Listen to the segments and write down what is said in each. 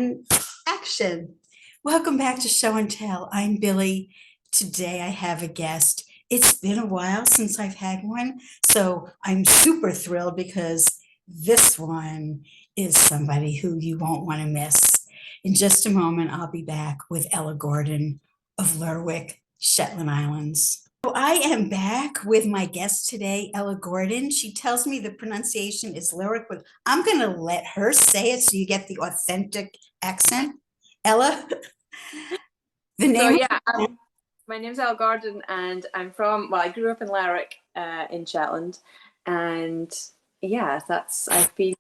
and action. Welcome back to Show and Tell. I'm Billie. Today I have a guest. It's been a while since I've had one, so I'm super thrilled because this one is somebody who you won't want to miss. In just a moment, I'll be back with Ella Gordon of Lerwick, Shetland Islands. So I am back with my guest today, Ella Gordon. She tells me the pronunciation is Lerwick, but I'm going to let her say it so you get the authentic accent. Ella, the name. My name's Ella Gordon, and I'm from, well, I grew up in Lerwick in Shetland, and yeah, I've been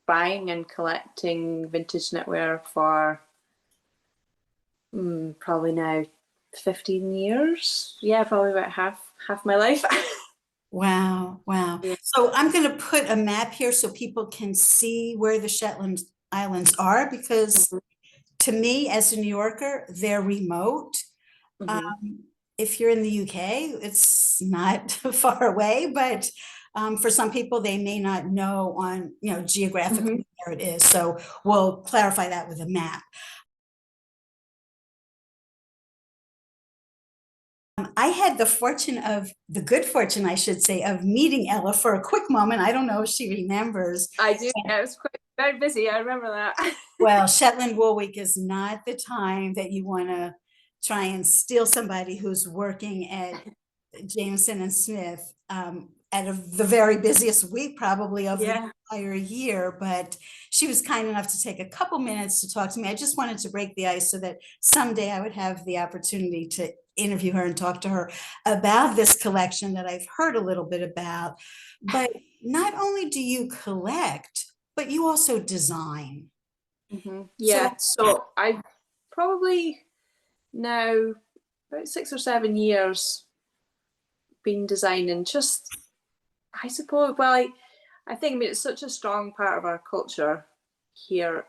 buying and collecting vintage knitwear for probably now 15 years. Yeah, probably about half my life. Wow. Yeah. So I'm going to put a map here so people can see where the Shetland Islands are, because to me, as a New Yorker, they're remote. If you're in the UK, it's not far away, but for some people, they may not know on, geographically where it is. So we'll clarify that with a map. I had the good fortune, I should say, of meeting Ella for a quick moment. I don't know if she remembers. I do. I was very busy. I remember that. Well, Shetland Wool Week is not the time that you want to try and steal somebody who's working at Jameson and Smith the very busiest week probably of the entire year. But she was kind enough to take a couple minutes to talk to me. I just wanted to break the ice so that someday I would have the opportunity to interview her and talk to her about this collection that I've heard a little bit about. But not only do you collect, but you also design. Yeah, so I probably now about 6 or 7 years been designing, just I suppose, well, I think it's such a strong part of our culture here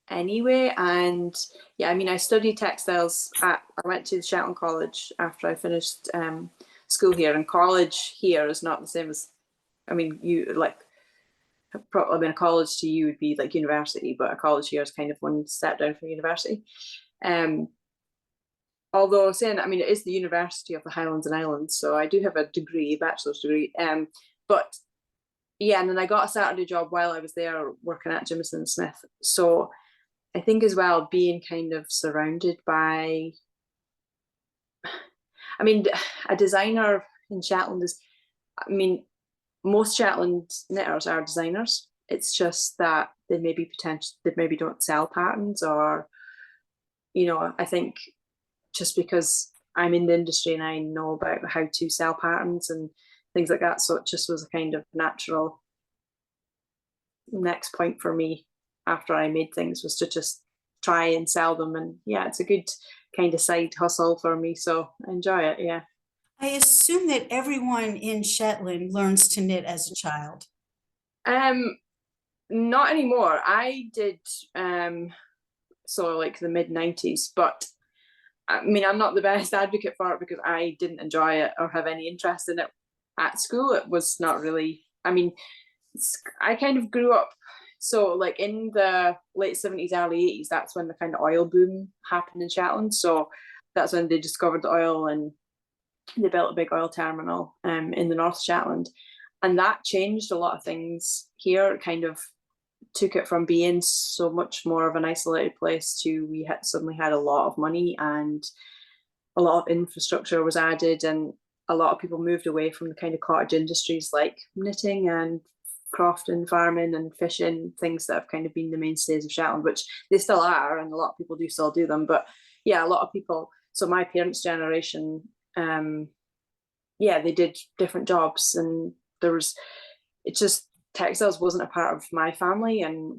anyway. And yeah, I studied textiles I went to Shetland College after I finished school here, and college here is not the same as, you like probably a college to you would be like university, but a college here is kind of one step down from university. Although saying, it is the University of the Highlands and Islands, so I do have a degree, bachelor's degree. But yeah, and then I got a Saturday job while I was there working at Jameson and Smith. So I think as well, being kind of surrounded by, a designer in Shetland is, most Shetland knitters are designers. It's just that they maybe don't sell patterns, or, I think just because I'm in the industry and I know about how to sell patterns and things like that. So it just was a kind of natural next point for me after I made things, was to just try and sell them. And yeah, it's a good kind of side hustle for me. So I enjoy it, yeah. I assume that everyone in Shetland learns to knit as a child. Not anymore. I did so like the mid-90s, but I'm not the best advocate for it because I didn't enjoy it or have any interest in it at school. It was not really, I kind of grew up, so like in the late 70s, early 80s, that's when the kind of oil boom happened in Shetland. So that's when they discovered the oil and they built a big oil terminal in the North Shetland. And that changed a lot of things here. It kind of took it from being so much more of an isolated place to we suddenly had a lot of money and a lot of infrastructure was added, and a lot of people moved away from the kind of cottage industries like knitting and crofting, farming and fishing, things that have kind of been the mainstays of Shetland, which they still are, and a lot of people do still do them. But yeah, a lot of people, so my parents' generation, they did different jobs, and textiles wasn't a part of my family, and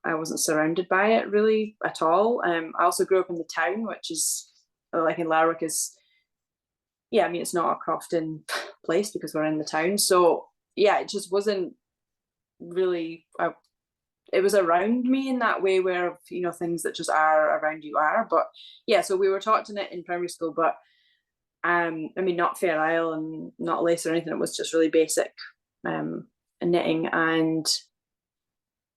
I wasn't surrounded by it really at all. I also grew up in the town, which is like in Lerwick is, it's not a crofting place because we're in the town. So yeah, it just wasn't really, it was around me in that way where, things that just are around you are. But yeah, so we were taught to knit in primary school, but not Fair Isle and not lace or anything. It was just really basic knitting. And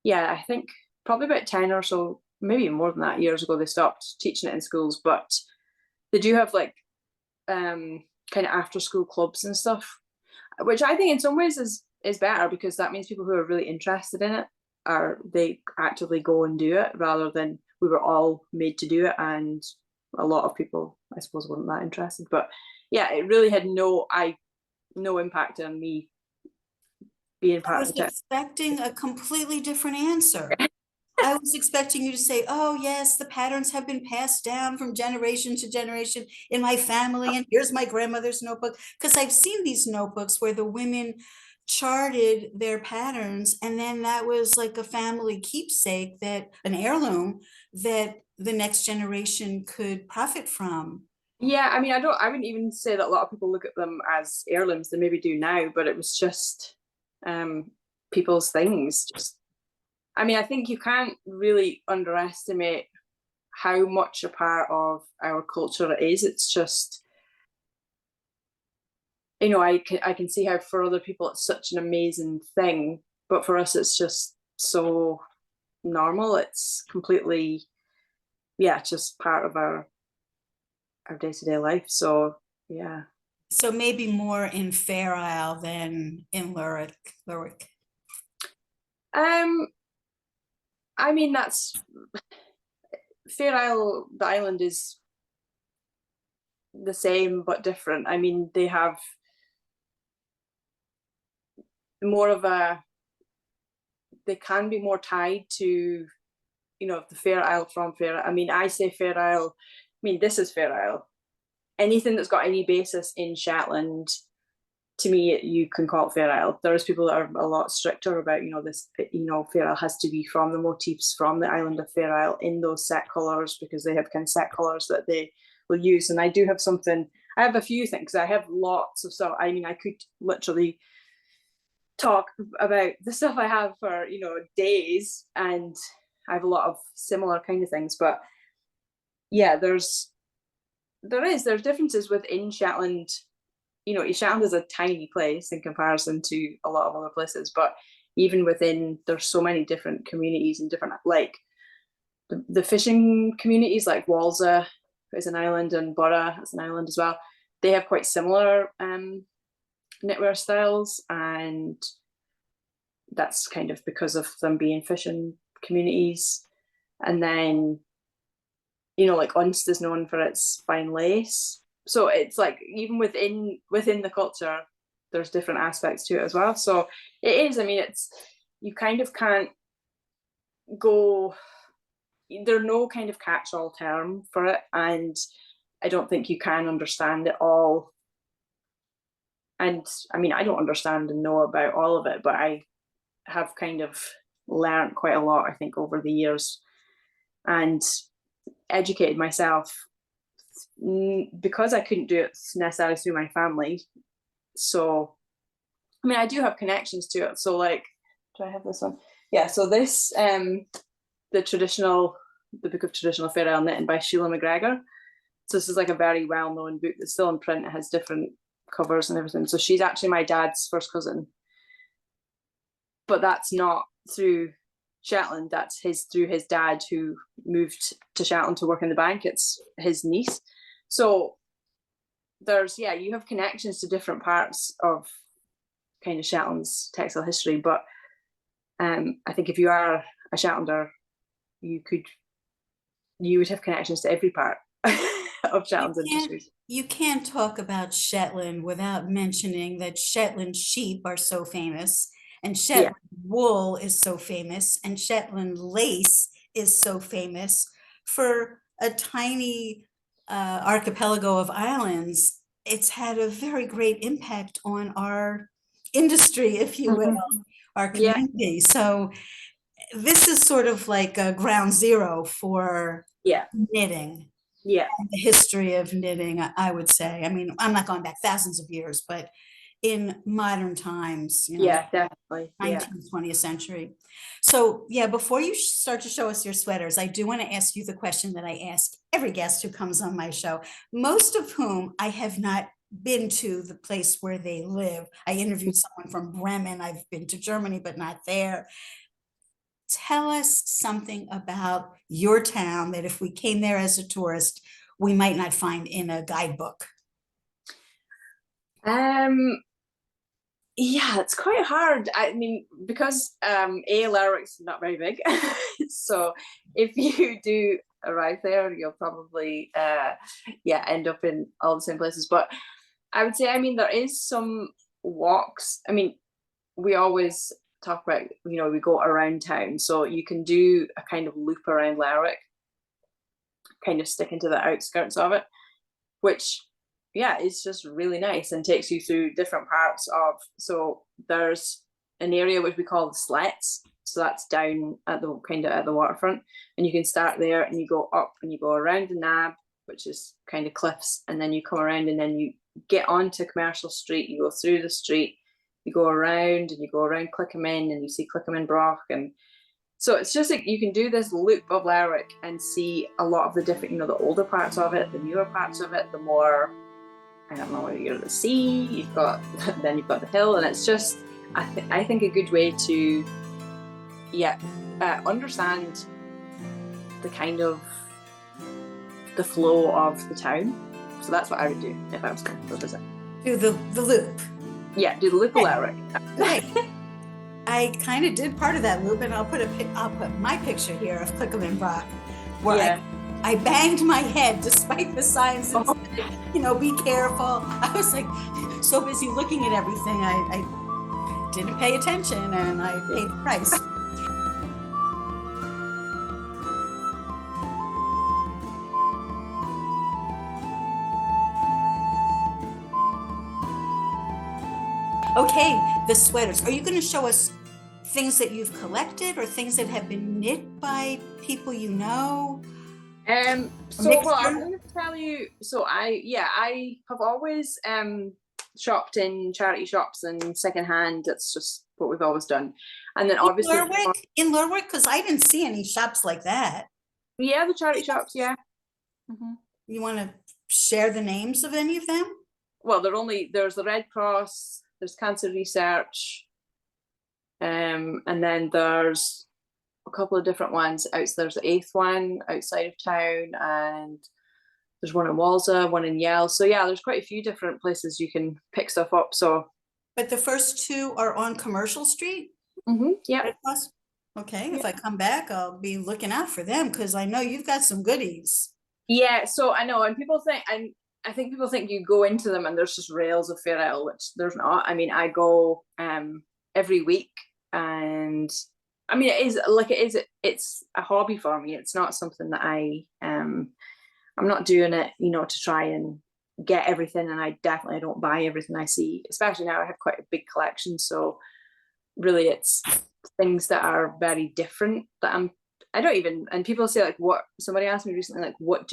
yeah, I think probably about 10 or so maybe more than that, years ago, they stopped teaching it in schools, but they do have like kind of after school clubs and stuff, which I think in some ways is better, because that means people who are really interested in it they actively go and do it, rather than we were all made to do it, and a lot of people, I suppose, weren't that interested. But yeah, it really had no impact on me being I part was of it. expecting a completely different answer. I was expecting you to say, oh, yes, the patterns have been passed down from generation to generation in my family. And here's my grandmother's notebook. Because I've seen these notebooks where the women charted their patterns. And then that was like a family keepsake, that an heirloom that the next generation could profit from. Yeah, I mean, I wouldn't even say that a lot of people look at them as heirlooms. They maybe do now, but it was just people's things. Just, I mean, I think you can't really underestimate how much a part of our culture it is. It's just, you know, I can see how for other people it's such an amazing thing, but for us it's just so normal. It's completely, yeah, just part of our day-to-day life. So yeah. So maybe more in Fair Isle than in Lerwick. I mean, that's Fair Isle, the island is the same but different. I mean, they have more of they can be more tied to, you know, the Fair Isle from Fair. I mean, I say Fair Isle, I mean, this is Fair Isle. Anything that's got any basis in Shetland, to me, you can call it Fair Isle. There's people that are a lot stricter about, you know, this, you know, Fair Isle has to be from the motifs from the island of Fair Isle in those set colours, because they have kind of set colours that they will use. And I do have something, I have a few things. I have lots of stuff. I mean, I could literally talk about the stuff I have for, you know, days, and I have a lot of similar kind of things. But yeah, there's differences within Shetland. You know, Shetland is a tiny place in comparison to a lot of other places, but even within, there's so many different communities and different, like the fishing communities, like Walsa is an island and Borough is an island as well. They have quite similar knitwear styles, and that's kind of because of them being fishing communities. And then, you know, like Unst is known for its fine lace. So it's like, even within the culture, there's different aspects to it as well. So it is, I mean, it's, you kind of can't go, there's no kind of catch-all term for it, and I don't think you can understand it all. And I mean, I don't understand and know about all of it, but I have kind of learned quite a lot, I think, over the years, and educated myself, because I couldn't do it necessarily through my family. So I mean, I do have connections to it. So like, do I have this one? Yeah, so this the Book of Traditional Fair Isle Knitting by Sheila McGregor. So this is like a very well-known book that's still in print. It has different covers and everything. So she's actually my dad's first cousin, but that's not through Shetland. That's through his dad, who moved to Shetland to work in the bank. It's his niece. So there's, yeah, you have connections to different parts of kind of Shetland's textile history. But I think if you are a Shetlander, you would have connections to every part of Shetland's industry. You can't talk about Shetland without mentioning that Shetland sheep are so famous, and Shetland wool is so famous, and Shetland lace is so famous. For a tiny archipelago of islands, it's had a very great impact on our industry, if you will, our community. So this is sort of like a ground zero for knitting. Yeah. The history of knitting, I would say. I mean, I'm not going back thousands of years, but in modern times, you know, yeah, definitely. 19th, 20th century. So yeah, before you start to show us your sweaters, I do want to ask you the question that I ask every guest who comes on my show, most of whom I have not been to the place where they live. I interviewed someone from Bremen. I've been to Germany, but not there. tell us something about your town that if we came there as a tourist, we might not find in a guidebook. Yeah, it's quite hard. I mean, because Lerwick's not very big, so if you do arrive there, you'll probably end up in all the same places. But I would say, I mean, there is some walks. I mean, we always talk about, we go around town, so you can do a kind of loop around Lerwick, kind of sticking to the outskirts of it, which it's just really nice and takes you through different parts of. So there's an area which we call the slets, so that's down at the kind of at the waterfront, and you can start there and you go up and you go around the nab, which is kind of cliffs, and then you come around and then you get onto Commercial Street, you go through the street, you go around and you go around Clickamin and you see Clickamin Broch, and so it's just like you can do this loop of Lerwick and see a lot of the different, the older parts of it, the newer parts of it, the more, I don't know, you're at the sea, you've got the hill, and it's just, I think a good way to, understand the kind of the flow of the town. So that's what I would do if I was going to visit. Do the loop. Yeah, do the loop of Lerwick. Right. I kind of did part of that loop, and I'll put my picture here of Clickaman Broch, where I banged my head despite the signs that said, be careful. I was like so busy looking at everything, I didn't pay attention, and I paid the price. Okay, the sweaters. Are you going to show us things that you've collected or things that have been knit by people you know? I'm going to tell you. So I have always shopped in charity shops and secondhand. That's just what we've always done. And then obviously in Lerwick, because I didn't see any shops like that. Yeah, the charity shops. Yeah. Mm-hmm. You want to share the names of any of them? Well, there's the Red Cross. There's Cancer Research, and then there's a couple of different ones. There's the 8th one outside of town, and there's one in Walsa, one in Yell. So yeah, there's quite a few different places you can pick stuff up. So, but the first two are on Commercial Street. Yeah. Okay. Yeah. If I come back, I'll be looking out for them because I know you've got some goodies. Yeah. So I know, and people think I think people think you go into them and there's just rails of Fair Isle, which there's not. I mean, I go every week, and I mean, it's a hobby for me. It's not something that I'm not doing it, to try and get everything, and I definitely don't buy everything I see, especially now I have quite a big collection. So really it's things that are very different that I don't even, and people say like, what, somebody asked me recently, like, what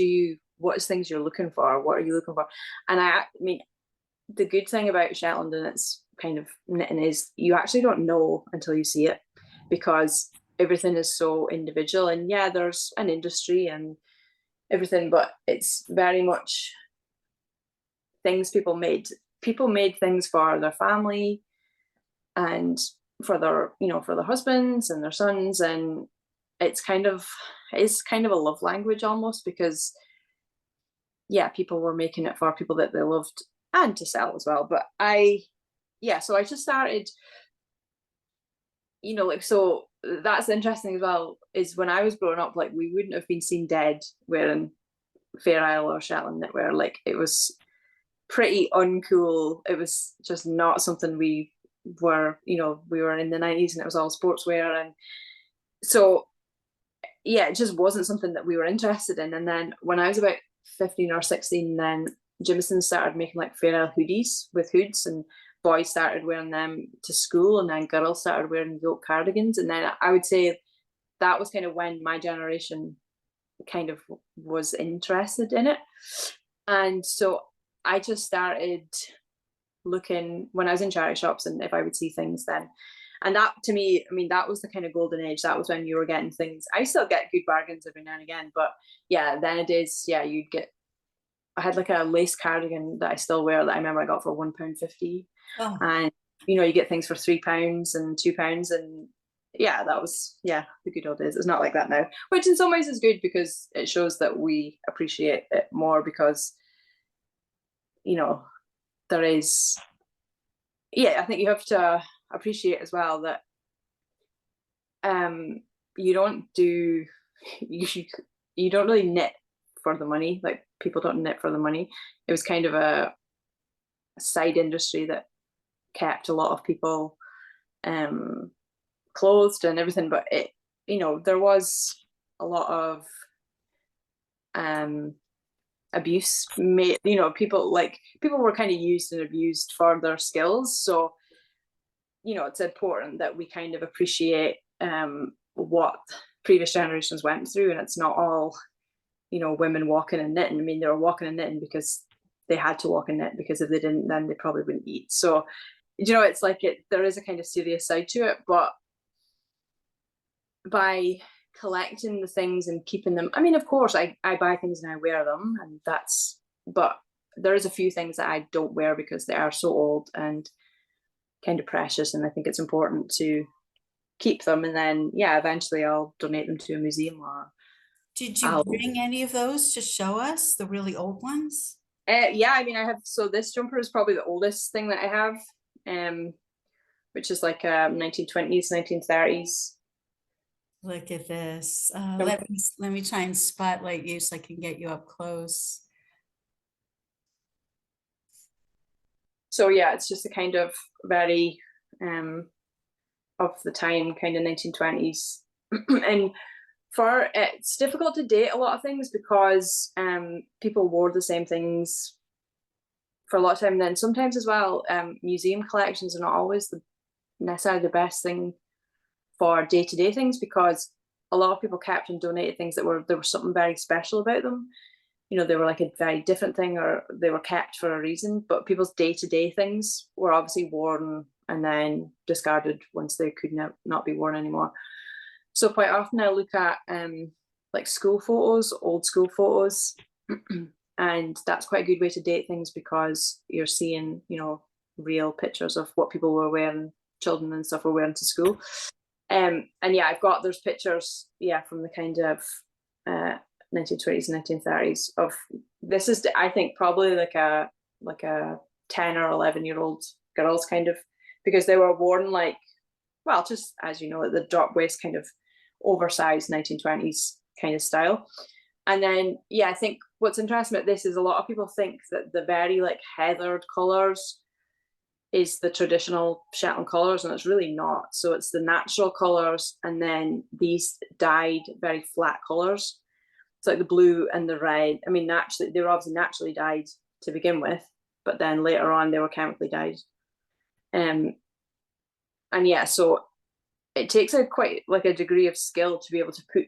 is things you're looking for? What are you looking for? And I mean, the good thing about Shetland and its kind of knitting is you actually don't know until you see it, because everything is so individual. And yeah, there's an industry and everything, but it's very much things people made. People made things for their family and for their, for their husbands and their sons. And it's kind of a love language almost, because people were making it for people that they loved and to sell as well. But so I just started, so that's interesting as well, is when I was growing up, like, we wouldn't have been seen dead wearing Fair Isle or Shetland knitwear. Like, it was pretty uncool. It was just not something we were, we were in the 90s and it was all sportswear. And so, it just wasn't something that we were interested in. And then when I was about 15 or 16, then Jameson started making like Fair Isle hoodies with hoods, and boys started wearing them to school, and then girls started wearing yoke cardigans. And then I would say that was kind of when my generation kind of was interested in it. And so I just started looking when I was in charity shops, and if I would see things then. And that, to me, I mean, that was the kind of golden age. That was when you were getting things. I still get good bargains every now and again, but then it is, you'd get, I had like a lace cardigan that I still wear that I remember I got for £1.50. Oh. And, you get things for £3 and £2, and yeah, that was, yeah, the good old days. It's not like that now, which in some ways is good because it shows that we appreciate it more because, you know, there is, yeah, I think you have to appreciate as well that you don't do, you don't really knit for the money. Like people don't knit for the money. It was kind of a side industry that kept a lot of people clothed and everything, but it, you know, there was a lot of abuse made, you know, people were kind of used and abused for their skills. So, you know, it's important that we kind of appreciate what previous generations went through, and it's not all, you know, women walking and knitting. I mean, they were walking and knitting because they had to walk and knit, because if they didn't, then they probably wouldn't eat. So, you know, it's like there is a kind of serious side to it, but by collecting the things and keeping them, I mean, of course I buy things and I wear them, and that's, but there is a few things that I don't wear because they are so old and kind of precious, and I think it's important to keep them, and then yeah, eventually I'll donate them to a museum, or Did you bring any of those to show us, the really old ones? Yeah, I mean, I have, so this jumper is probably the oldest thing that I have, which is like 1920s, 1930s. Look at this. Jumper. Let me try and spotlight you so I can get you up close. So yeah, it's just a kind of very of the time, kind of 1920s. And for it's difficult to date a lot of things because people wore the same things for a lot of time. And then sometimes as well, museum collections are not always necessarily the best thing for day-to-day things, because a lot of people kept and donated things that there was something very special about them. You know, they were like a very different thing, or they were kept for a reason, but people's day-to-day things were obviously worn and then discarded once they could not be worn anymore. So quite often I look at like school photos, old school photos, and that's quite a good way to date things, because you're seeing, you know, real pictures of what people were wearing, children and stuff were wearing to school. And yeah, there's pictures, yeah, from the kind of 1920s, 1930s of, this is, I think, probably like a 10 or 11-year-old girls, kind of, because they were worn like, well, just as you know, the drop waist kind of oversized 1920s kind of style. And then, yeah, I think what's interesting about this is a lot of people think that the very like heathered colours is the traditional Shetland colours, and it's really not. So it's the natural colours, and then these dyed very flat colours. It's like the blue and the red. I mean, naturally, they were obviously naturally dyed to begin with, but then later on they were chemically dyed. And yeah, so it takes a quite like a degree of skill to be able to put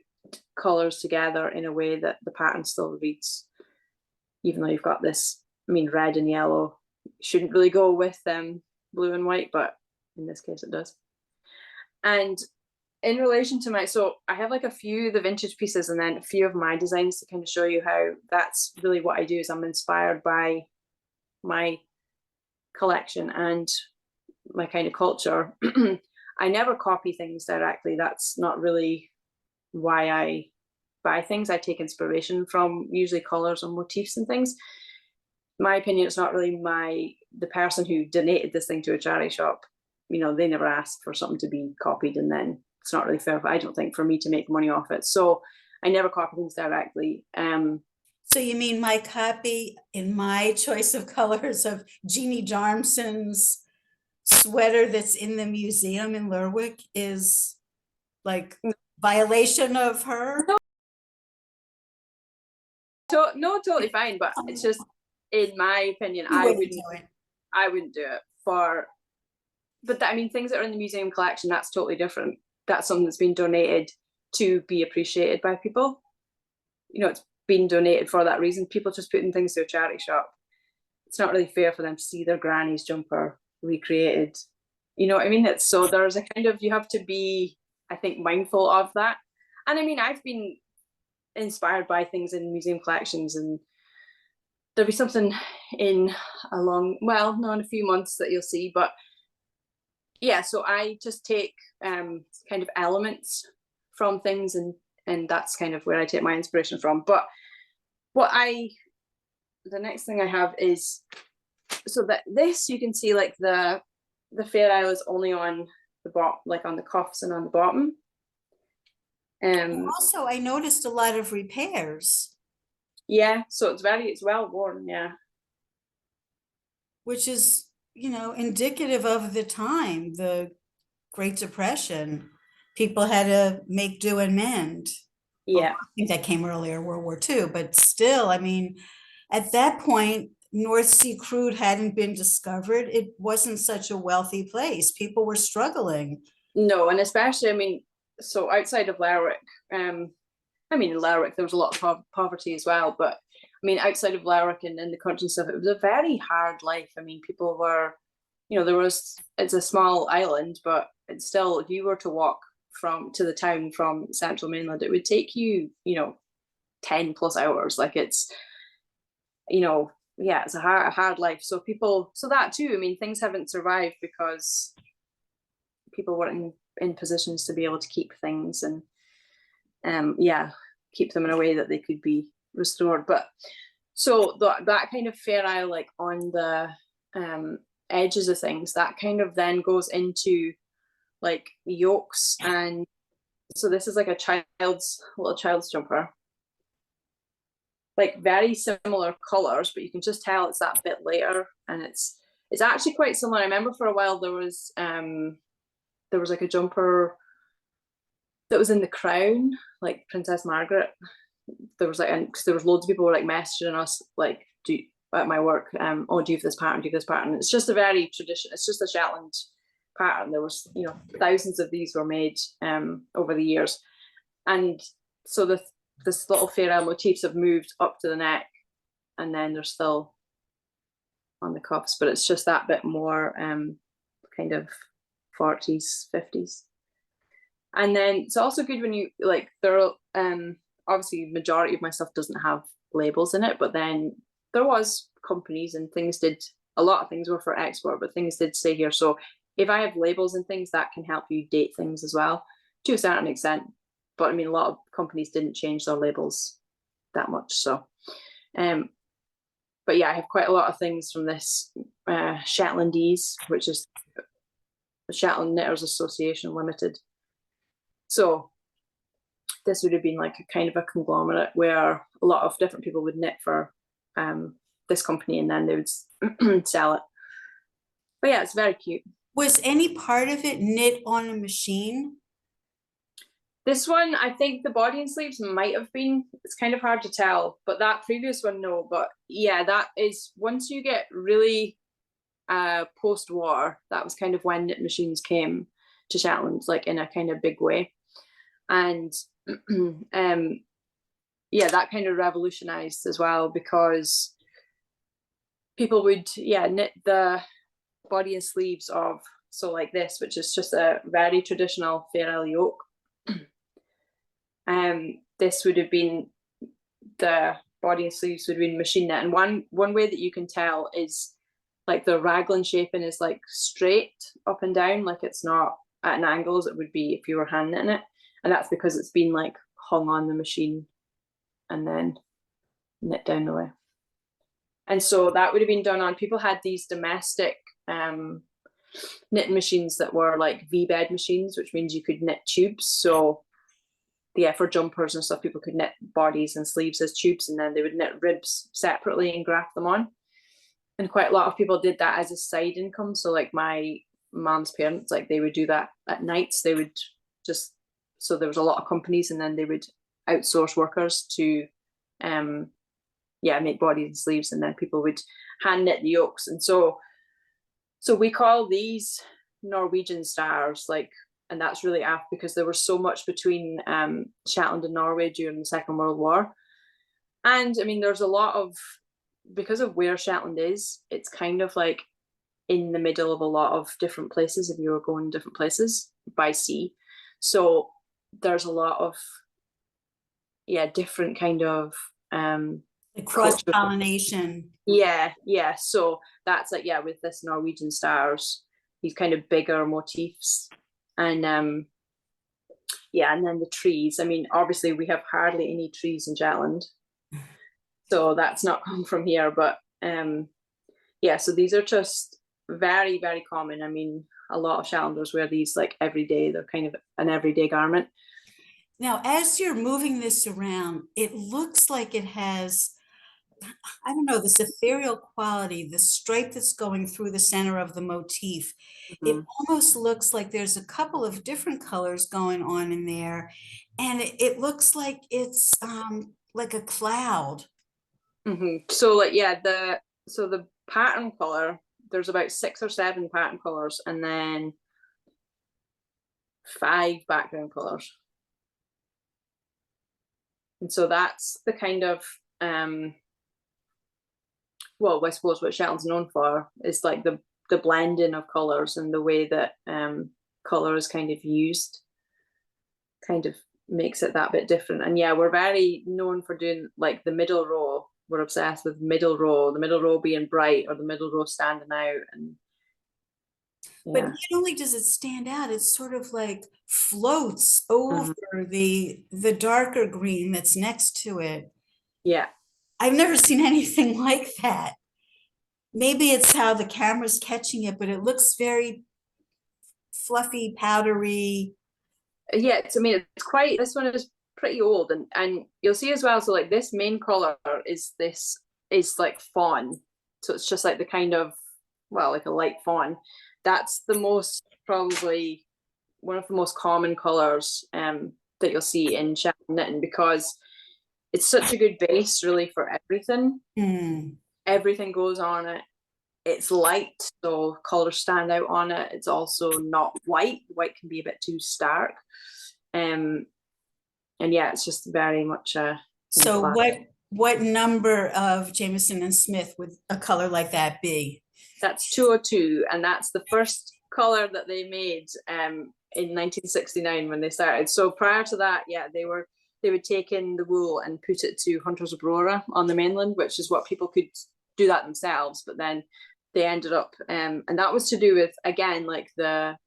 colours together in a way that the pattern still reads, even though you've got this, I mean, red and yellow shouldn't really go with blue and white, but in this case it does. And in relation to my, so I have like a few of the vintage pieces and then a few of my designs to kind of show you how that's really what I do, is I'm inspired by my collection and my kind of culture. I never copy things directly. That's not really why I buy things. I take inspiration from usually colors and motifs and things. My opinion, it's not really the person who donated this thing to a charity shop, you know, they never asked for something to be copied, and then it's not really fair, I don't think, for me to make money off it. So I never copy things directly. So you mean my copy in my choice of colors of Jeannie Jarmson's sweater that's in the museum in Lerwick is like violation of her? No, totally fine, but it's just, in my opinion, I wouldn't do it for, but I mean, things that are in the museum collection, that's totally different. That's something that's been donated to be appreciated by people. You know, it's been donated for that reason. People just putting things to a charity shop, it's not really fair for them to see their granny's jumper recreated. You know what I mean? It's, so there's a kind of, you have to be, I think, mindful of that. And I mean, I've been inspired by things in museum collections, and there'll be something in a few months that you'll see, but yeah, so I just take kind of elements from things, and that's kind of where I take my inspiration from. But the next thing I have is, so that this, you can see like the Fair Isle is only on the bottom, like on the cuffs and on the bottom. Also, I noticed a lot of repairs, Yeah, so it's well worn, yeah. which is, indicative of the time, the Great Depression. People had to make do and mend. Well, Yeah. I think that came earlier, World War II, but still, I mean, at that point, North Sea crude hadn't been discovered. It wasn't such a wealthy place. People were struggling. No, and especially, I mean, so outside of Lerwick, I mean, in Lerwick, there was a lot of poverty as well, but I mean, outside of Lerwick and in the country and stuff, it was a very hard life. I mean, people were, it's a small island, but it's still, if you were to walk to the town from central mainland, it would take you, 10 plus hours. Like it's, yeah, it's a hard life. So that too, I mean, things haven't survived because people weren't in positions to be able to keep things and, keep them in a way that they could be restored. But so that kind of Fair Isle, like on the edges of things, that kind of then goes into like yokes. And so this is like a little child's jumper, like very similar colors, but you can just tell it's that bit later, and it's actually quite similar. I remember for a while there was like a jumper that was in The Crown, like Princess Margaret. There was like, and because there was loads of people were like messaging us like, at my work, oh, do you have this pattern? Do you have this pattern? It's just a very traditional. It's just a Shetland pattern. There was, thousands of these were made over the years, and so this little Fair Isle motifs have moved up to the neck, and then they're still on the cuffs, but it's just that bit more kind of 40s, 50s. And then it's also good when you like, there are obviously majority of my stuff doesn't have labels in it, but then there was companies and a lot of things were for export, but things did stay here. So if I have labels and things, that can help you date things as well to a certain extent. But I mean, a lot of companies didn't change their labels that much. So but yeah, I have quite a lot of things from this Shetland E's, which is the Shetland Knitters Association Limited. So this would have been like a kind of a conglomerate where a lot of different people would knit for this company, and then they would sell it. But yeah, it's very cute. Was any part of it knit on a machine? This one, I think the body and sleeves might have been. It's kind of hard to tell, but that previous one, no. But yeah, that is, once you get really post-war, that was kind of when knit machines came to Shetland, like in a kind of big way. And yeah, that kind of revolutionized as well, because people would knit the body and sleeves of, so like this, which is just a very traditional Fair Isle yoke. This would have been, the body and sleeves would have been machine knit, and one way that you can tell is like the raglan shaping is like straight up and down, like it's not at an angle as it would be if you were hand knitting it, and that's because it's been like hung on the machine and then knit down the way. And so that would have been done on, people had these domestic knitting machines that were like V-bed machines, which means you could knit tubes. So yeah, for jumpers and stuff, people could knit bodies and sleeves as tubes, and then they would knit ribs separately and graft them on. And quite a lot of people did that as a side income. So like my mom's parents, like they would do that at nights. They would just, so there was a lot of companies, and then they would outsource workers to make bodies and sleeves, and then people would hand knit the yokes. And so we call these Norwegian stars, like, and that's really apt because there was so much between Shetland and Norway during the Second World War. And I mean, there's a lot of, because of where Shetland is, it's kind of like in the middle of a lot of different places if you were going different places by sea. So there's a lot of different kind of The cross-pollination. Yeah. So that's like, with this Norwegian stars, these kind of bigger motifs. And yeah, and then the trees. I mean, obviously we have hardly any trees in Shetland, so that's not come from here. But yeah, so these are just very, very common. I mean, a lot of Shetlanders wear these like every day. They're kind of an everyday garment. Now, as you're moving this around, it looks like it has, I don't know, this ethereal quality, the stripe that's going through the center of the motif. It Mhm. almost looks like there's a couple of different colors going on in there. And it looks like it's like a cloud. So like, yeah, the pattern color, there's about 6 or 7 pattern colors, and then 5 background colors. And so that's the kind of well, I suppose what Shetland's known for is like the blending of colors and the way that color is kind of used, kind of makes it that bit different. And yeah, we're very known for doing like the middle row. We're obsessed with middle row, the middle row being bright or the middle row standing out. And But yeah. not only does it stand out, it sort of like floats over the darker green that's next to it. Yeah. I've never seen anything like that. Maybe it's how the camera's catching it, but it looks very fluffy, powdery. Yeah, it's, I mean, it's quite, this one is pretty old, and you'll see as well, so like this main color is like fawn. So it's just like the kind of, well, like a light fawn. That's the most, probably one of the most common colors that you'll see in Shetland knitting, because it's such a good base really for everything. Mm. Everything goes on it. It's light, so colors stand out on it. It's also not white. White can be a bit too stark. And yeah, it's just very much a So classic. what number of Jameson and Smith would a color like that be? That's 202, and that's the first color that they made in 1969 when they started. So prior to that, yeah, they would take in the wool and put it to Hunter's Aurora on the mainland, which is what people could do that themselves. But then they ended up, and that was to do with, again, like the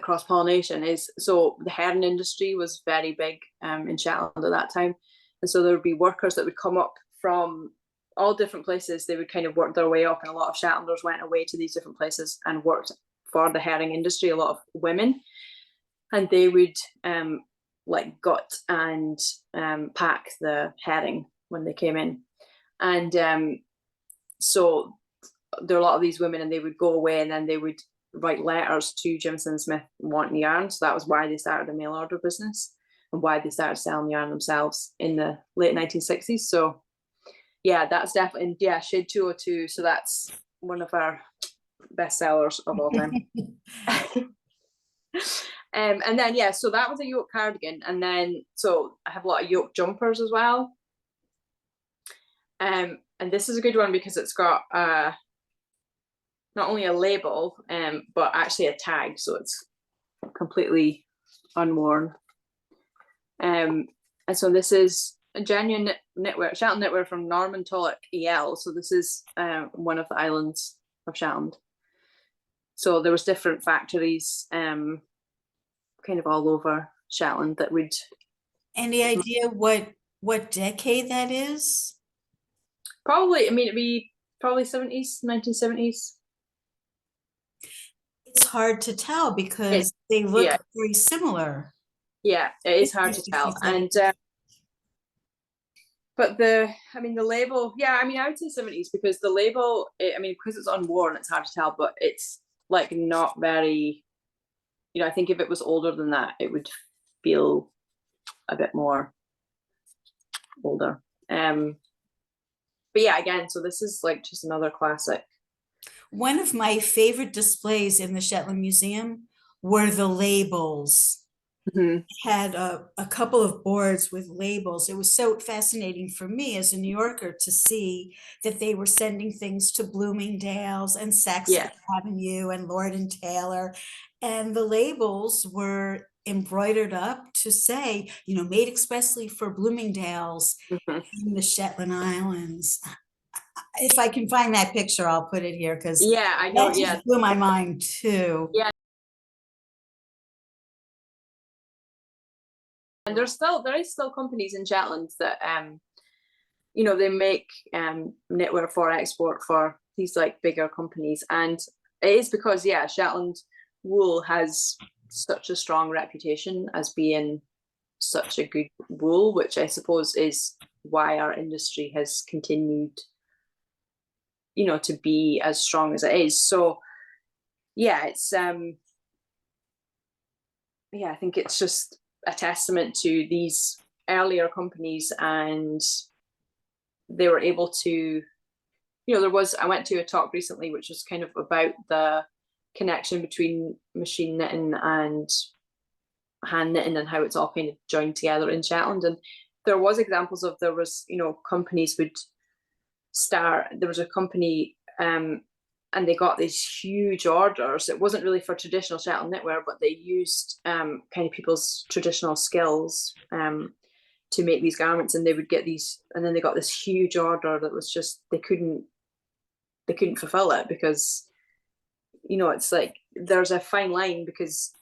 cross pollination is, so the herring industry was very big in Shetland at that time, and so there would be workers that would come up from all different places. They would kind of work their way up, and a lot of Shetlanders went away to these different places and worked for the herring industry. A lot of women, and they would like gut and pack the herring when they came in, and so there are a lot of these women, and they would go away, and then they would write letters to Jameson Smith wanting yarn. So that was why they started the mail order business and why they started selling yarn themselves in the late 1960s. So yeah, that's definitely, yeah, Shade 202. So that's one of our best sellers of all time. And then yeah, so that was a yoke cardigan, and then so I have a lot of yoke jumpers as well. And this is a good one because it's got not only a label, but actually a tag, so it's completely unworn. And so this is a genuine knitwear, Shetland knitwear from Norman Tulloch EL. So this is one of the islands of Shetland. So there was different factories kind of all over Shetland that would. Any idea what decade that is? Probably, I mean, it'd be probably 70s, 1970s. It's hard to tell because they look yeah. very similar. Yeah, it is hard to tell. And but the label, yeah, I mean, I would say 70s because the label, I mean, because it's unworn, it's hard to tell, but it's like not very, I think if it was older than that, it would feel a bit more older. But yeah, again, so this is like just another classic. One of my favorite displays in the Shetland Museum were the labels. Had a couple of boards with labels. It was so fascinating for me as a New Yorker to see that they were sending things to Bloomingdale's and Saxon Avenue and Lord and Taylor. And the labels were embroidered up to say, made expressly for Bloomingdale's in the Shetland Islands. if I can find that picture, I'll put it here because Yeah, I know. that Yeah, just blew my mind too. yeah. And there is still companies in Shetland that they make knitwear for export for these like bigger companies, and it is because Shetland wool has such a strong reputation as being such a good wool, which I suppose is why our industry has continued to be as strong as it is. So it's I think it's just a testament to these earlier companies, and they were able to, I went to a talk recently which was kind of about the connection between machine knitting and hand knitting and how it's all kind of joined together in Shetland. And there was examples of, companies would start, there was a company and they got these huge orders. It wasn't really for traditional Shetland knitwear, but they used kind of people's traditional skills to make these garments, and they would get these, and then they got this huge order that was just, they couldn't fulfill it because, it's like there's a fine line because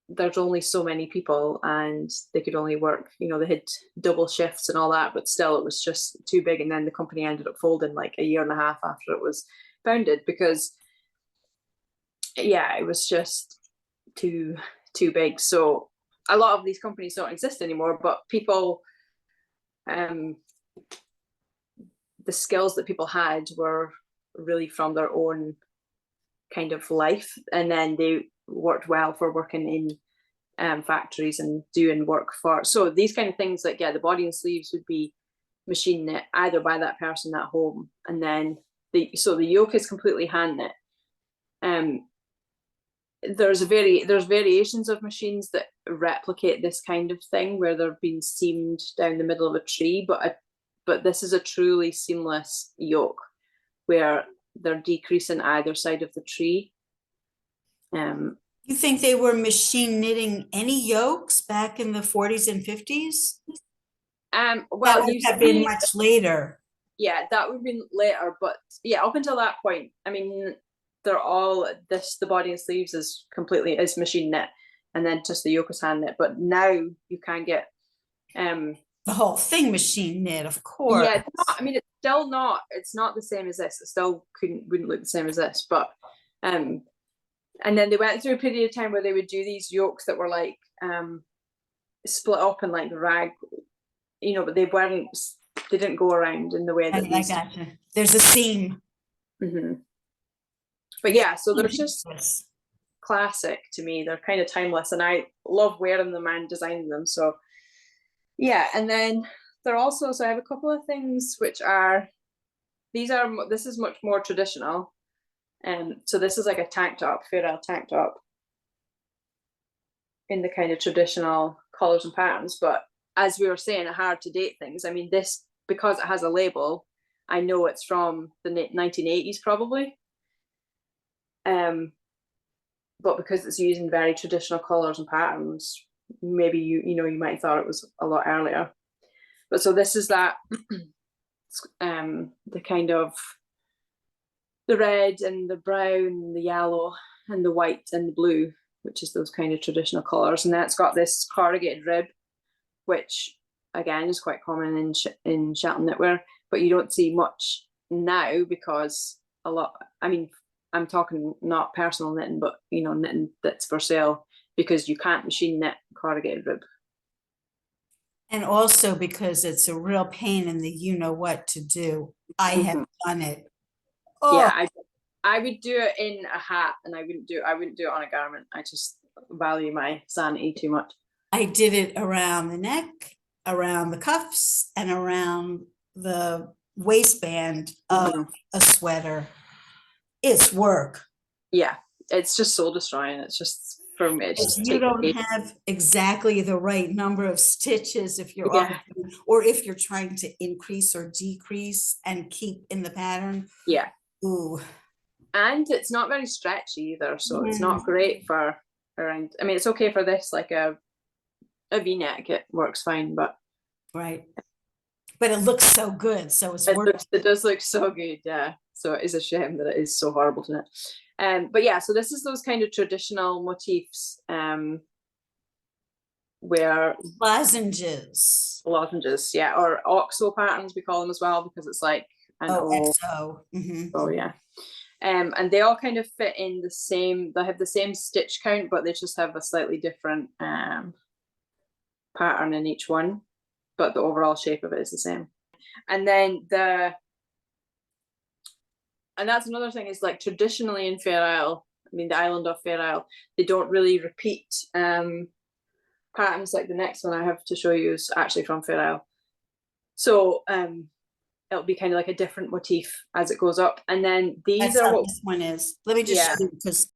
there's only so many people and they could only work, they had double shifts and all that, but still it was just too big. And then the company ended up folding like a year and a half after it was founded because it was just too big. So a lot of these companies don't exist anymore, but people, the skills that people had were really from their own kind of life, and then they worked well for working in factories and doing work for, so these kind of things like the body and sleeves would be machine knit either by that person at home, and then the yoke is completely hand knit. There's variations of machines that replicate this kind of thing where they're being seamed down the middle of a tree, but this is a truly seamless yoke where they're decreasing either side of the tree. You think they were machine knitting any yokes back in the 40s and 50s? Well, that would have been much later. Yeah, that would have been later, but up until that point, I mean, they're all the body and sleeves is machine knit, and then just the yoke is hand knit. But now you can get the whole thing machine knit, of course. Yeah, it's not the same as this. It still wouldn't look the same as this, but and then they went through a period of time where they would do these yokes that were like split up and like rag, but they didn't go around in the way that I gotcha. There's a seam. Mm-hmm. But so they're just classic to me. They're kind of timeless, and I love wearing them and designing them. So and then they're also, so I have a couple of things which are, this is much more traditional. So this is like a tank top, Farewell tank top in the kind of traditional colors and patterns. But as we were saying, hard to date things. I mean, this, because it has a label, I know it's from the 1980s probably. But because it's using very traditional colors and patterns, maybe you might have thought it was a lot earlier. But so this is that the kind of the red and the brown and the yellow and the white and the blue, which is those kind of traditional colors, and then it's got this corrugated rib, which again is quite common in Shetland knitwear, but you don't see much now because a lot, I mean, I'm talking not personal knitting, but knitting that's for sale, because you can't machine knit corrugated rib. And also because it's a real pain in the what to do. I have done it. Oh. Yeah, I would do it in a hat, and I wouldn't do it on a garment. I just value my sanity too much. I did it around the neck, around the cuffs, and around the waistband of a sweater. It's work. Yeah, it's just soul destroying. It's just, for me, it's just, you don't have exactly the right number of stitches if you're or if you're trying to increase or decrease and keep in the pattern. Yeah. Ooh. And it's not very stretchy either, so it's not great for around. I mean, it's okay for this, like a V-neck, it works fine, but right. but it looks so good. So it's worth. It does look so good, yeah. So it is a shame that it is so horrible to knit. But yeah, so this is those kind of traditional motifs, where Lozenges. yeah, or oxo patterns we call them as well, because it's like an O. XO. Oh yeah. And they all kind of fit in the same, they have the same stitch count, but they just have a slightly different pattern in each one, but the overall shape of it is the same. And then and that's another thing, is like traditionally in Fair Isle, I mean the island of Fair Isle, they don't really repeat patterns. Like the next one I have to show you is actually from Fair Isle. So it'll be kind of like a different motif as it goes up. And then these That's are how what this one is. Let me just show you, because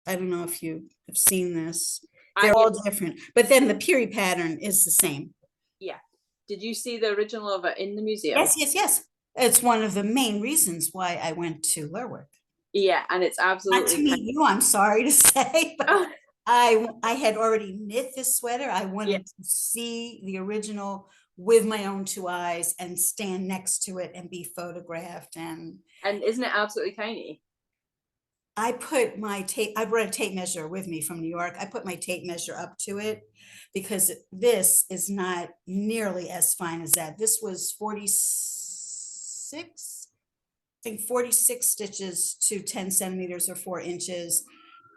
I don't know if you have seen this. They're all different, but then the period pattern is the same. Yeah. Did you see the original of it in the museum? Yes. It's one of the main reasons why I went to Lerwick. Yeah, and it's absolutely not to meet you, I'm sorry to say, but I had already knit this sweater. I wanted to see the original with my own two eyes and stand next to it and be photographed. And isn't it absolutely tiny? I put my tape, I brought a tape measure with me from New York. I put my tape measure up to it because this is not nearly as fine as that. This was 46, I think 46 stitches to 10 centimeters or 4 inches.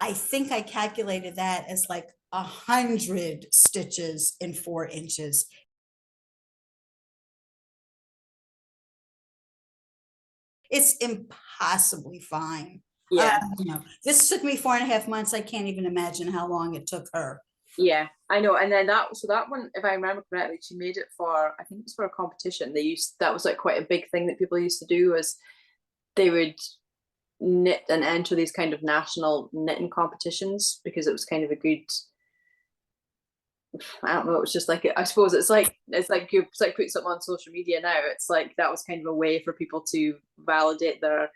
I think I calculated that as like 100 stitches in 4 inches. It's impossibly fine. Yeah. This took me 4.5 months. I can't even imagine how long it took her. Yeah, I know. And then that one, if I remember correctly, she made it for, I think it was for a competition. That was like quite a big thing that people used to do, was they would knit and enter these kind of national knitting competitions, because it was kind of a good, I don't know, it was just like, I suppose it's like putting something on social media now. It's like that was kind of a way for people to validate their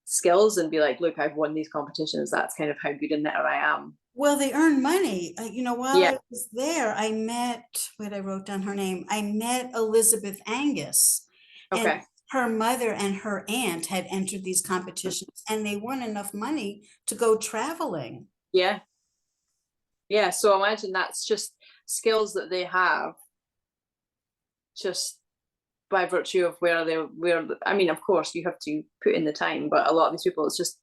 skills and be like, look, I've won these competitions. That's kind of how good a knitter I am. Well, they earn money. While I was there, I met, I wrote down her name. I met Elizabeth Angus. Okay. And her mother and her aunt had entered these competitions, and they won enough money to go traveling. Yeah. Yeah. So imagine that's just skills that they have just by virtue of where I mean, of course you have to put in the time, but a lot of these people, it's just,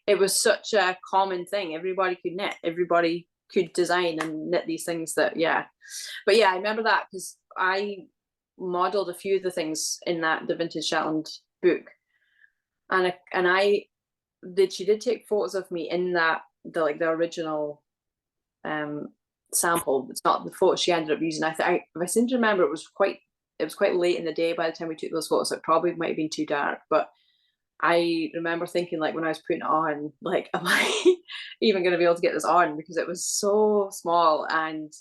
it was such a common thing. Everybody could knit, everybody could design and knit these things that, but yeah, I remember that because I modeled a few of the things in the Vintage Shetland book, and she did take photos of me in the original sample. It's not the photo she ended up using. If I seem to remember, it was quite late in the day by the time we took those photos. So it probably might have been too dark, but I remember thinking, like, when I was putting it on, like, am I even going to be able to get this on, because it was so small. And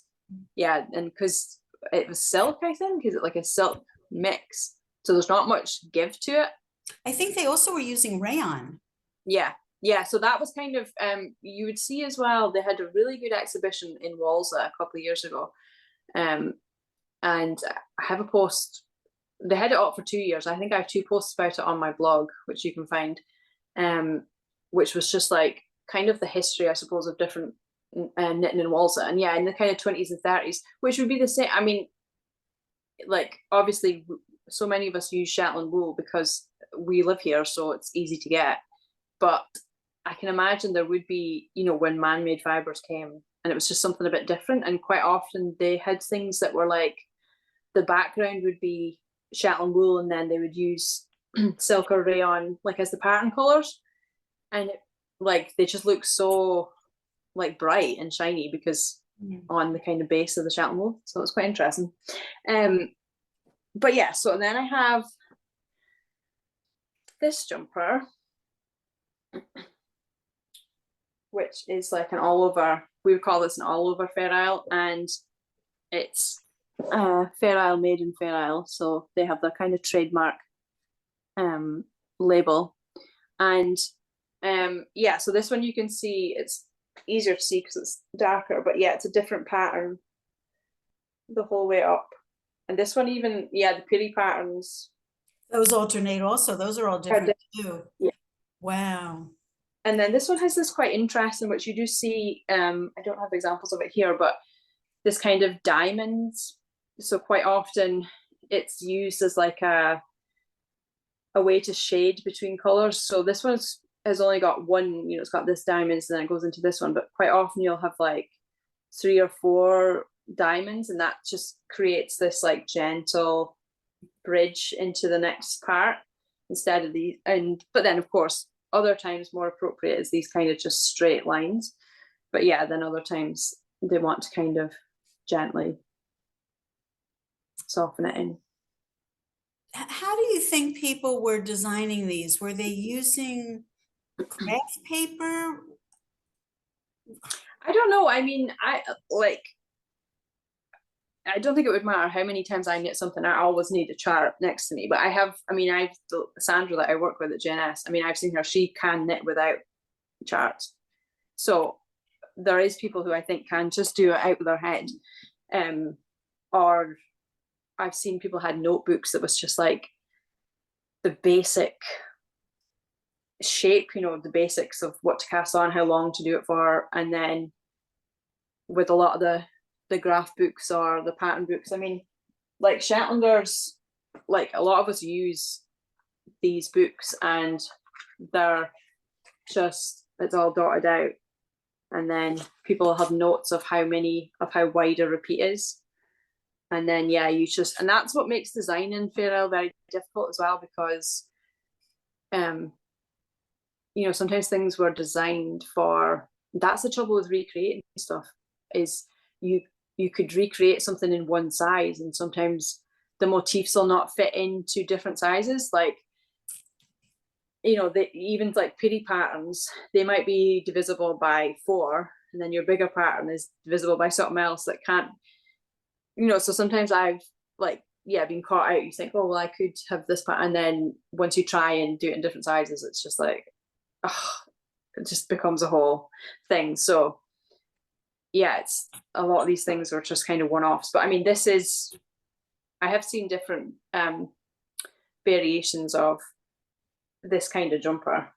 and because it was silk, I think, is it like a silk mix, so there's not much give to it. I think they also were using rayon. Yeah, so that was kind of, you would see as well, they had a really good exhibition in Walsa a couple of years ago, and I have a post. They had it up for 2 years. I think I have 2 posts about it on my blog, which you can find, which was just like kind of the history, I suppose, of different knitting in Walsa, and in the kind of 20s and 30s, which would be the same. I mean, like, obviously so many of us use Shetland wool because we live here, so it's easy to get, but I can imagine there would be, when man-made fibers came, and it was just something a bit different, and quite often they had things that were like, the background would be Shetland wool, and then they would use silk or rayon like as the pattern colors, and they just look so like bright and shiny because on the kind of base of the Shetland wool. So it's quite interesting. But yeah, so then I have this jumper, which is like an all over, we would call this an all over Fair Isle, and it's Fair Isle made in Fair Isle, so they have their kind of trademark label. And so this one you can see, it's easier to see because it's darker, but it's a different pattern the whole way up. And this one even, yeah, the piri patterns Those alternate also. Those are all are different different. too. Yeah. Wow. And then this one has this quite interesting, which you do see, I don't have examples of it here, but this kind of diamonds. So quite often it's used as like a way to shade between colors. So this one's has only got one, it's got this diamonds and then it goes into this one, but quite often you'll have like 3 or 4 diamonds, and that just creates this like gentle bridge into the next part instead of these. And but then of course other times more appropriate is these kind of just straight lines. But yeah, then other times they want to kind of gently soften it in. How do you think people were designing these? Were they using craft paper? I don't know. I mean, I don't think it would matter how many times I knit something. I always need a chart next to me. But I've Sandra that I work with at JNS. I mean, I've seen her, she can knit without charts. So there is people who I think can just do it out of their head. Or I've seen people had notebooks that was just like the basic shape, the basics of what to cast on, how long to do it for. And then with a lot of the graph books or the pattern books, I mean, like Shetlanders, like a lot of us use these books and they're just, it's all dotted out. And then people have notes of how wide a repeat is. And then, yeah, and that's what makes designing Fair Isle very difficult as well, because, sometimes things were designed for, that's the trouble with recreating stuff, is you could recreate something in one size and sometimes the motifs will not fit into different sizes. Like, even like piri patterns, they might be divisible by 4, and then your bigger pattern is divisible by something else that can't, so sometimes I've been caught out. You think, oh, well, I could have this pattern, and then once you try and do it in different sizes, it's just like, it just becomes a whole thing. So yeah, it's a lot of these things are just kind of one-offs. But I mean, I have seen different variations of this kind of jumper.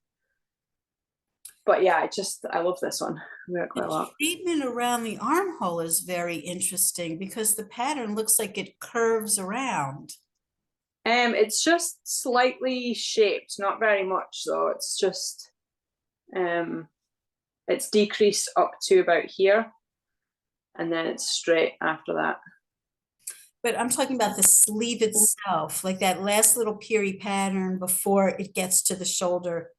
But yeah, I love this one. I wear it quite a lot. The treatment around the armhole is very interesting because the pattern looks like it curves around. It's just slightly shaped, not very much though. It's just it's decreased up to about here, and then it's straight after that. But I'm talking about the sleeve itself, like that last little piri pattern before it gets to the shoulder.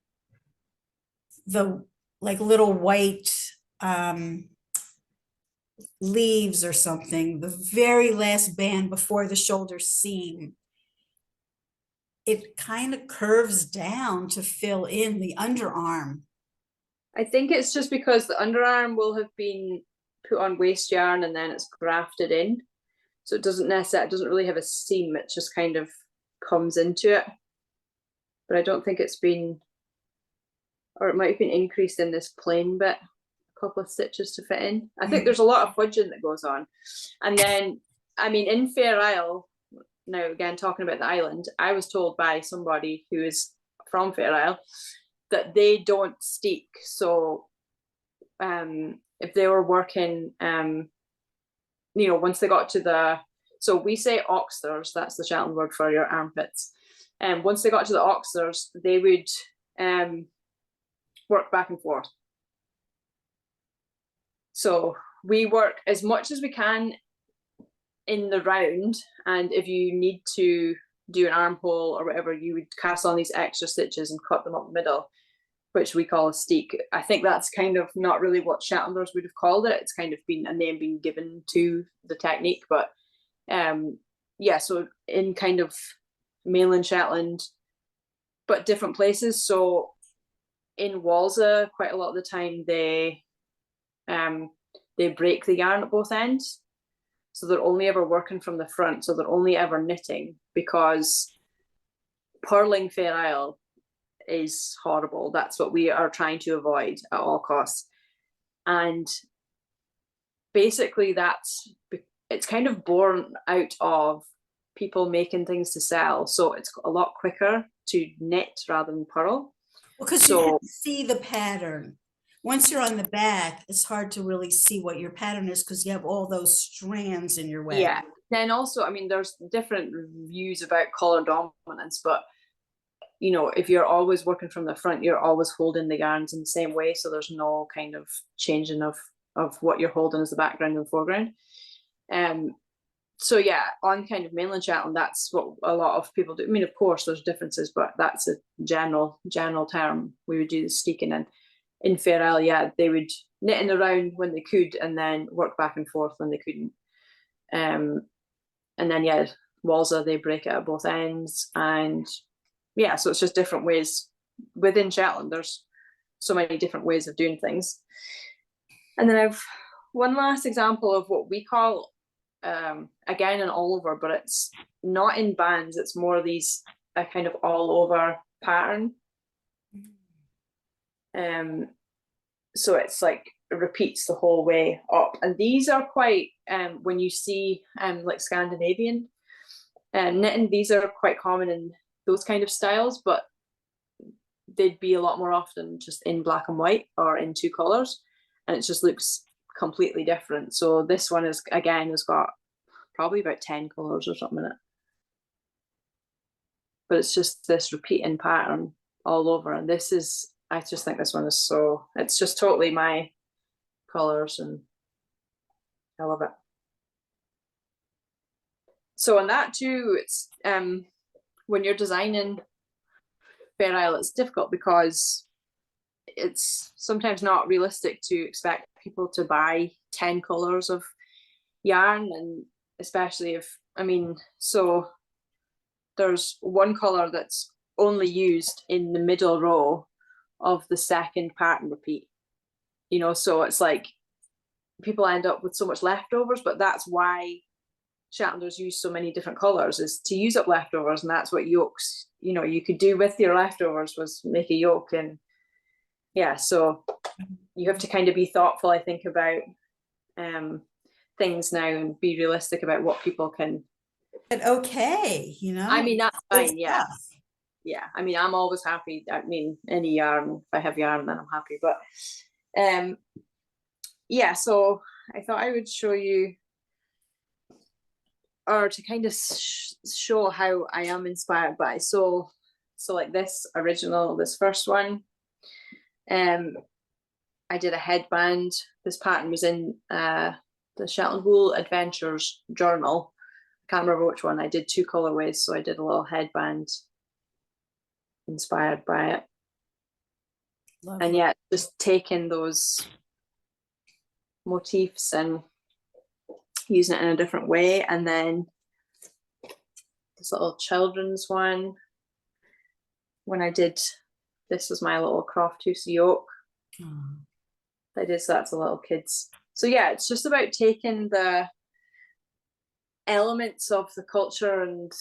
The like little white leaves or something, the very last band before the shoulder seam. It kind of curves down to fill in the underarm. I think it's just because the underarm will have been put on waste yarn and then it's grafted in. So it doesn't really have a seam, it just kind of comes into it. But I don't think it's been, or it might have been increased in this plain bit, a couple of stitches to fit in. I think there's a lot of fudging that goes on. And then, I mean, in Fair Isle, now again, talking about the island, I was told by somebody who is from Fair Isle that they don't steek. So if they were working, once they got to so we say oxters, that's the Shetland word for your armpits. And once they got to the oxters, they would work back and forth. So we work as much as we can in the round, and if you need to do an armhole or whatever, you would cast on these extra stitches and cut them up the middle, which we call a steek. I think that's kind of not really what Shetlanders would have called it. It's kind of been a name being given to the technique. But so in kind of mainland Shetland, but different places. So in Walsa, quite a lot of the time they break the yarn at both ends. So they're only ever working from the front. So they're only ever knitting, because purling Fair Isle is horrible. That's what we are trying to avoid at all costs. And basically that's it's kind of born out of people making things to sell, so it's a lot quicker to knit rather than purl. Because you can see the pattern. Once you're on the back, it's hard to really see what your pattern is because you have all those strands in your way. Yeah. Then also, I mean, there's different views about color dominance, but you know, if you're always working from the front, you're always holding the yarns in the same way, so there's no kind of changing of what you're holding as the background and the foreground. So yeah, on kind of mainland Shetland, that's what a lot of people do. I mean, of course, there's differences, but that's a general term. We would do the steeking, and in Fair Isle, yeah, they would knitting around when they could, and then work back and forth when they couldn't. And then yeah, Walsa, they break it at both ends, and yeah, so it's just different ways within Shetland. There's so many different ways of doing things. And then I've one last example of what we call again an all over, but it's not in bands, it's more these a kind of all over pattern. So it's like it repeats the whole way up, and these are quite when you see like Scandinavian knitting, these are quite common in those kind of styles, but they'd be a lot more often just in black and white or in two colors, and it just looks completely different. So this one is again has got probably about 10 colors or something in it, but it's just this repeating pattern all over. And this is, I just think this one is so, it's just totally my colors, and I love it. So on that too, it's when you're designing Fair Isle, it's difficult because it's sometimes not realistic to expect people to buy 10 colors of yarn, and especially if, I mean, so there's one color that's only used in the middle row of the second pattern repeat, you know, so it's like people end up with so much leftovers, but that's why Shetlanders use so many different colors, is to use up leftovers. And that's what yokes, you know, you could do with your leftovers was make a yoke. And yeah, so you have to kind of be thoughtful, I think, about things now and be realistic about what people can. But okay, you know, I mean, that's fine. Yeah. Stuff. Yeah. I mean, I'm always happy. I mean, any yarn, if I have yarn, then I'm happy. But yeah, so I thought I would show you, or to kind of show how I am inspired by. So like this original, this first one, I did a headband. This pattern was in the Shetland Wool Adventures journal. I can't remember which one. I did two colorways, so I did a little headband inspired by it. Lovely. And yeah, just taking those motifs and using it in a different way. And then this little children's one, when I did, this was my little Croftus yoke. I did, so that's a little kids. So yeah, it's just about taking the elements of the culture and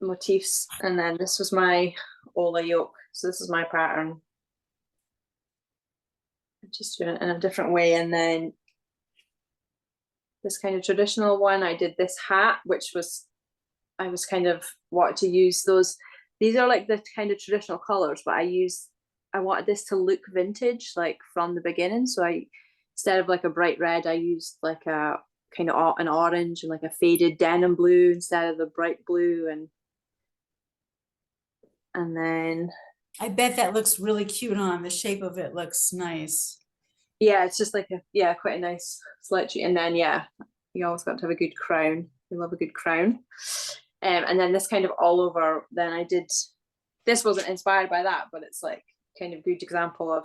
motifs. And then this was my Ola yoke, so this is my pattern. Just doing it in a different way. And then this kind of traditional one, I did this hat, which was, I was kind of wanted to use those, these are like the kind of traditional colors, but I wanted this to look vintage, like from the beginning. So I, instead of like a bright red, I used like a kind of an orange and like a faded denim blue instead of the bright blue. And then I bet that looks really cute on. The shape of it looks nice. Yeah, it's just like a, yeah, quite a nice sledgy. And then yeah, you always got to have a good crown. You love a good crown. And then this kind of all over, then I did, this wasn't inspired by that, but it's like kind of good example of,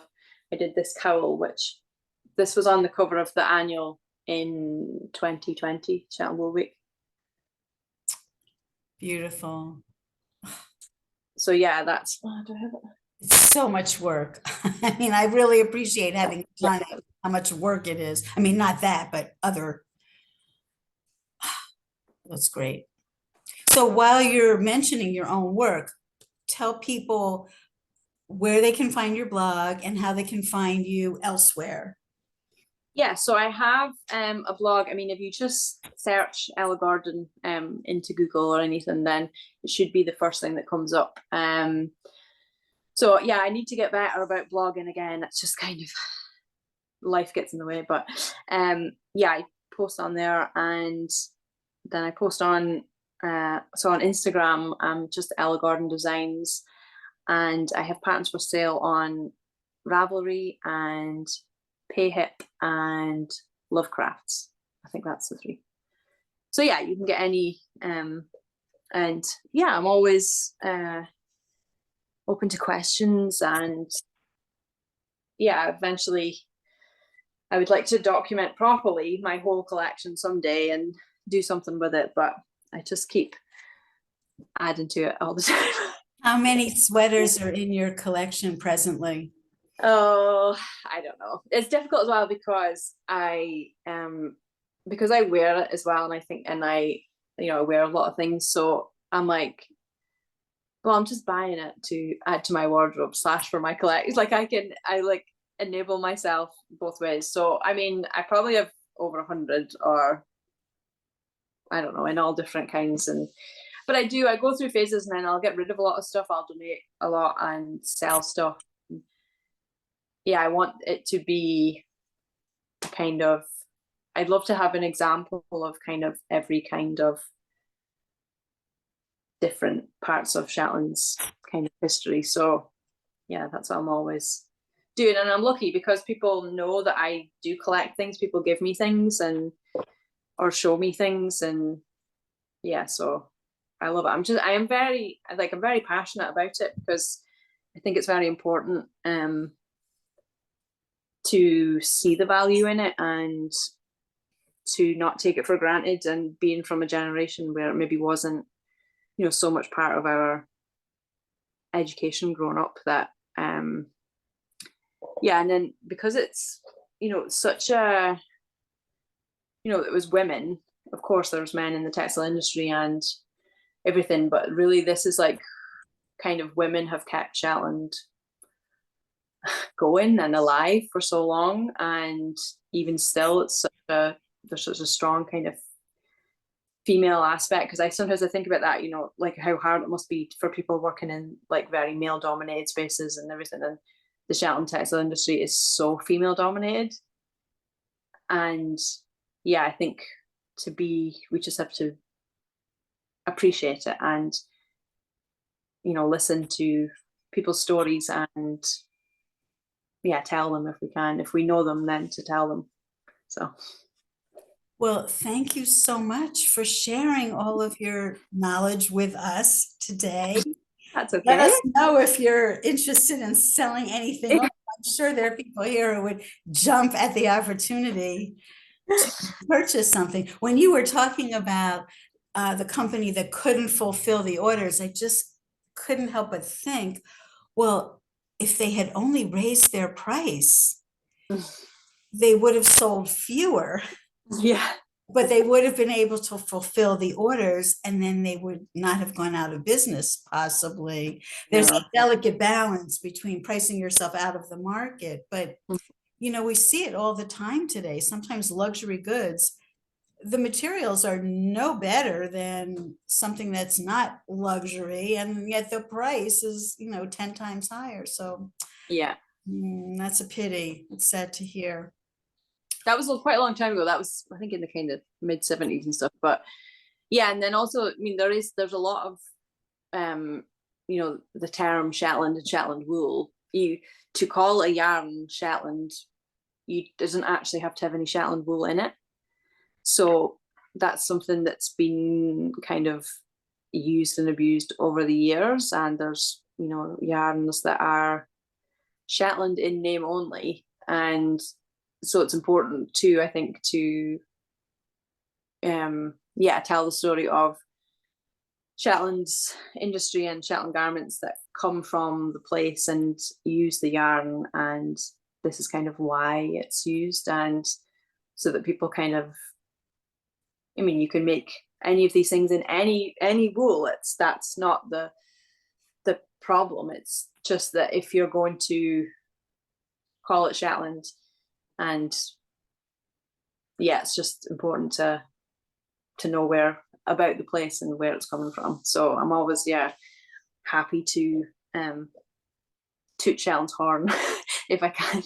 I did this cowl, which this was on the cover of the annual in 2020 Shetland Wool Week. Beautiful. So yeah, that's, oh, do I have it? It's so much work. I mean, I really appreciate having done it, how much work it is. I mean, not that, but other. That's great. So while you're mentioning your own work, tell people where they can find your blog and how they can find you elsewhere. Yeah, so I have a blog. I mean, if you just search Ella Gordon into Google or anything, then it should be the first thing that comes up. So yeah, I need to get better about blogging again. It's just kind of life gets in the way. But yeah, I post on there, and then I post on so on Instagram, just Ella Gordon Designs, and I have patterns for sale on Ravelry and Payhip and Lovecrafts. I think that's the three. So yeah, you can get any and yeah, I'm always open to questions, and yeah, eventually I would like to document properly my whole collection someday and do something with it, but I just keep adding to it all the time. How many sweaters are in your collection presently? Oh, I don't know. It's difficult as well because I wear it as well, and I think and I I wear a lot of things, so I'm like, well, I'm just buying it to add to my wardrobe slash for my collection. Like I like enable myself both ways. So I mean, I probably have over 100, or I don't know, in all different kinds. And but I go through phases, and then I'll get rid of a lot of stuff. I'll donate a lot and sell stuff. Yeah, I want it to be kind of, I'd love to have an example of kind of every kind of different parts of Shetland's kind of history. So yeah, that's what I'm always doing. And I'm lucky because people know that I do collect things. People give me things and or show me things, and yeah, so I love it. I'm very passionate about it because I think it's very important to see the value in it and to not take it for granted, and being from a generation where it maybe wasn't so much part of our education growing up, that yeah, and then because it's such a it was women, of course there's men in the textile industry and everything, but really this is like kind of women have kept Shetland going and alive for so long, and even still there's such a strong kind of female aspect, because I sometimes I think about that, like how hard it must be for people working in like very male dominated spaces and everything, and the Shetland textile industry is so female dominated. And yeah, I think we just have to appreciate it and listen to people's stories, and yeah, tell them if we can, if we know them, then to tell them. So Well, thank you so much for sharing all of your knowledge with us today. that's Let okay. us know if you're interested in selling anything. I'm sure there are people here who would jump at the opportunity to purchase something. When you were talking about the company that couldn't fulfill the orders, I just couldn't help but think, well, if they had only raised their price, they would have sold fewer, Yeah, but they would have been able to fulfill the orders, and then they would not have gone out of business, possibly. There's a delicate balance between pricing yourself out of the market, but we see it all the time today. Sometimes luxury goods, the materials are no better than something that's not luxury, and yet the price is 10 times higher. So yeah. that's a pity. It's sad to hear. That was quite a long time ago. That was, I think, in the kind of mid-70s and stuff. But yeah, and then also, I mean, there's a lot of the term Shetland and Shetland wool. To call a yarn Shetland, doesn't actually have to have any Shetland wool in it. So that's something that's been kind of used and abused over the years. And there's yarns that are Shetland in name only, and so it's important too, I think, to tell the story of Shetland's industry and Shetland garments that come from the place and use the yarn, and this is kind of why it's used, and so that people kind of, I mean, you can make any of these things in any wool. That's not the problem. It's just that if you're going to call it Shetland and yeah, it's just important to know where about the place and where it's coming from. So I'm always happy to toot Shetland's horn if I can.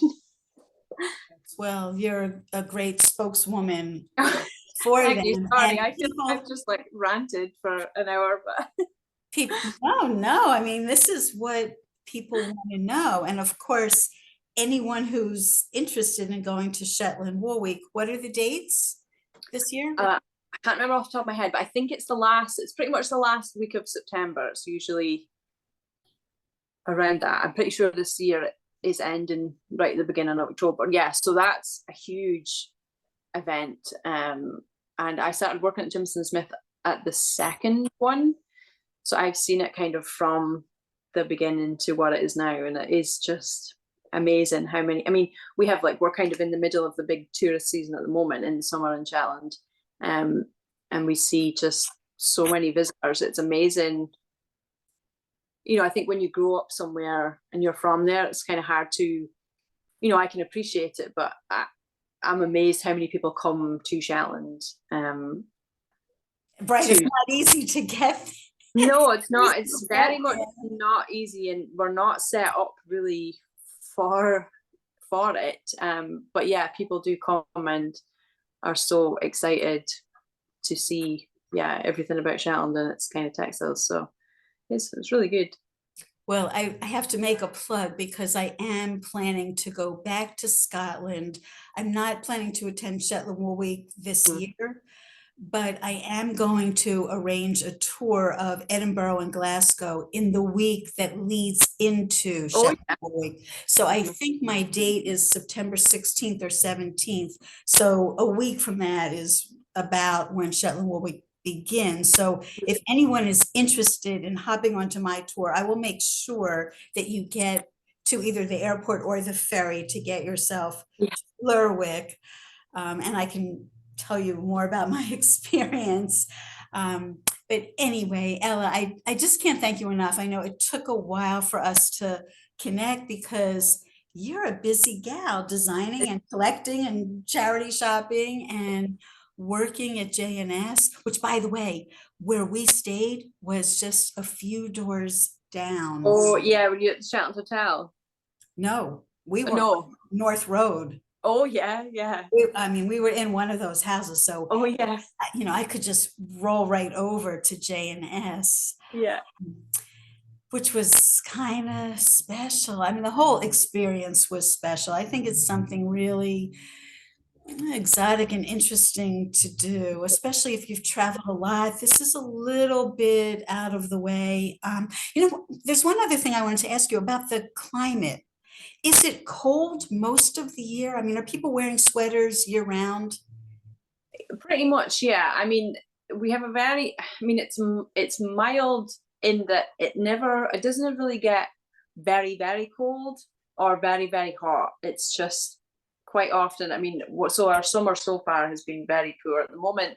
Well, you're a great spokeswoman for Thank you. them. Sorry, And I feel like I've just like ranted for an hour, but people, no, I mean, this is what people want to know. And of course, anyone who's interested in going to Shetland Wool Week, what are the dates this year? I can't remember off the top of my head, but I think it's pretty much the last week of September. It's usually around that. I'm pretty sure this year it is ending right at the beginning of October. Yeah, so that's a huge event. And I started working at Jimson Smith at the second one. So I've seen it kind of from the beginning to what it is now. And it is just amazing how many, I mean, we're kind of in the middle of the big tourist season at the moment in the summer in Shetland. And we see just so many visitors. It's amazing. You know, I think when you grow up somewhere and you're from there, it's kind of hard to, you know, I can appreciate it, but I'm amazed how many people come to Shetland. Right, it's not easy to get. No, it's not. It's very much not easy, and we're not set up really for it. But yeah, people do come and are so excited to see everything about Shetland and its kind of textiles. So it's really good. Well, I have to make a plug because I am planning to go back to Scotland. I'm not planning to attend Shetland Wool Week this year, but I am going to arrange a tour of Edinburgh and Glasgow in the week that leads into Shetland Wool Week. So I think my date is September 16th or 17th. So a week from that is about when Shetland Wool Week begins. So if anyone is interested in hopping onto my tour, I will make sure that you get to either the airport or the ferry to get yourself to Lerwick. And I can tell you more about my experience. But anyway, Ella, I just can't thank you enough. I know it took a while for us to connect because you're a busy gal, designing and collecting and charity shopping and working at J&S, which, by the way, where we stayed was just a few doors down. Oh yeah, were you at the Shetland Hotel? No, we were North Road. Oh yeah. I mean, we were in one of those houses, so you know, I could just roll right over to J&S. Yeah. Which was kind of special. I mean, the whole experience was special. I think it's something really exotic and interesting to do, especially if you've traveled a lot. This is a little bit out of the way. You know, there's one other thing I wanted to ask you about the climate. Is it cold most of the year? I mean, are people wearing sweaters year round? Pretty much, yeah. I mean, we have it's mild in that it doesn't really get very, very cold or very, very hot. It's just quite often, I mean, so our summer so far has been very poor at the moment.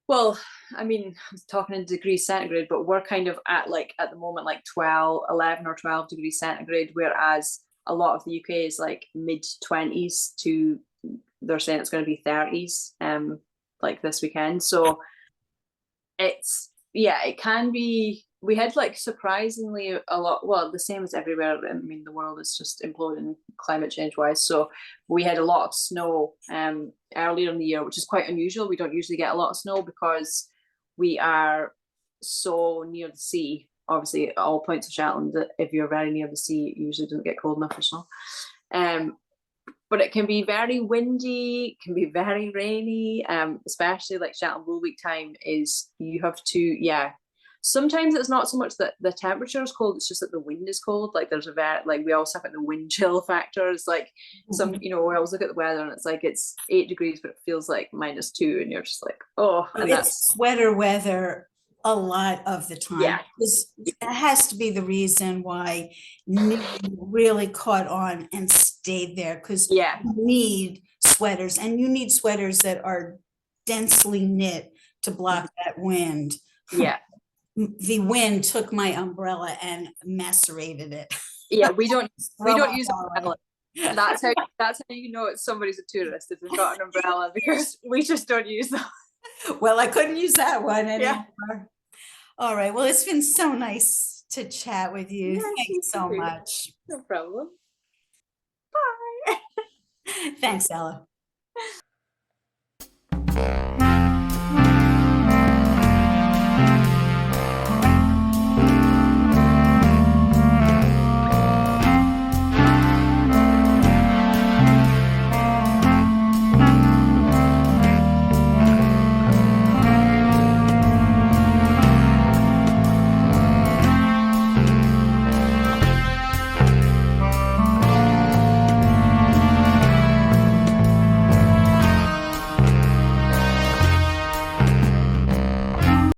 Well, I mean, I'm talking in degrees centigrade, but we're kind of at the moment, 11 or 12 degrees centigrade, whereas a lot of the UK is like mid 20s to, they're saying it's going to be 30s, like this weekend. So it can be, we had surprisingly a lot, well, the same as everywhere. I mean, the world is just imploding climate change wise. So we had a lot of snow earlier in the year, which is quite unusual. We don't usually get a lot of snow because we are so near the sea. Obviously, at all points of Shetland, if you're very near the sea, it usually doesn't get cold enough for snow. But it can be very windy, can be very rainy, especially like Shetland Wool Week time is you have to, sometimes it's not so much that the temperature is cold, it's just that the wind is cold. Like there's we also have the wind chill factor. It's like some, we always look at the weather and it's like it's 8 degrees, but it feels like -2 and you're just like, oh. And it's sweater weather a lot of the time. Yeah. It has to be the reason why knitting really caught on and stayed there, because you need sweaters, and you need sweaters that are densely knit to block that wind. Yeah. The wind took my umbrella and macerated it. Yeah, we don't use umbrella. That's how you know it's somebody's a tourist if they've got an umbrella, because we just don't use them. Well, I couldn't use that one Yeah. anymore. All right. Well, it's been so nice to chat with you. Yes, Thank you you so too. much. No problem. Bye. Thanks, Ella.